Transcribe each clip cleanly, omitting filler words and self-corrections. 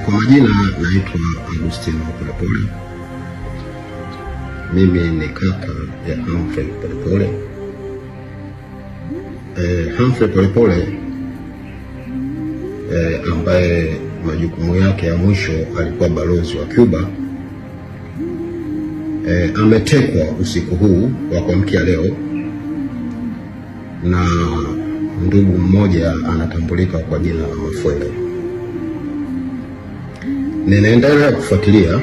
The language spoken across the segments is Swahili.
Kwa majina naitwa Agustino Polepole. Mimi ni kaka ya Humphrey Polepole. Humphrey Polepole ambaye majukumu yake ya mwisho alikuwa balozi wa Cuba, ametekwa usiku huu wa kuamkia leo na ndugu mmoja anatambulika kwa jina la Mafwele. Ninaendelea kufuatilia,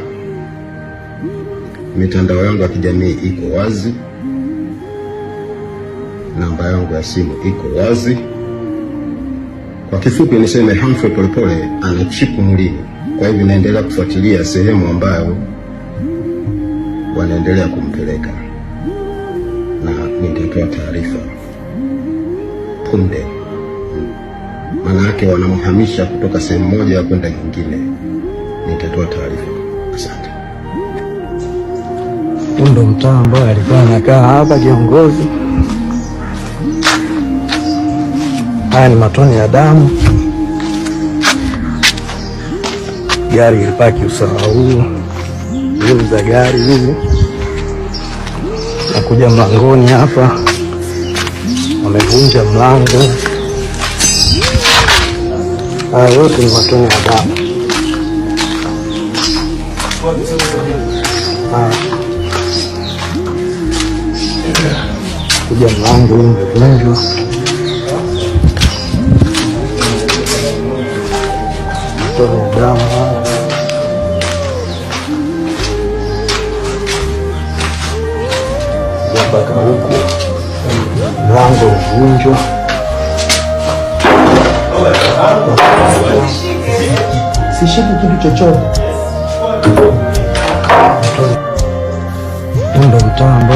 mitandao yangu ya kijamii iko wazi, namba yangu ya simu iko wazi. Kwa kifupi niseme Humphrey Polepole ana chipu mwilini. Kwa hivyo naendelea kufuatilia sehemu ambayo wanaendelea kumpeleka, na nitatoa taarifa punde. Maana yake wanamhamisha kutoka sehemu moja kwenda nyingine. Nitatoa taarifa. Asante. Ndo mtaa ambao alikuwa anakaa hapa kiongozi. Haya ni matone ya damu. Gari ilipaki usawa huu. Hizi za gari hizi nakuja mlangoni hapa, wamevunja mlango. Haya yote ni matone ya damu. Kuja mlango umevunjwa. Matone ya damu. Mpaka huku mlango umevunjwa. Sishiki kitu chochote. Ndo mtaa ambao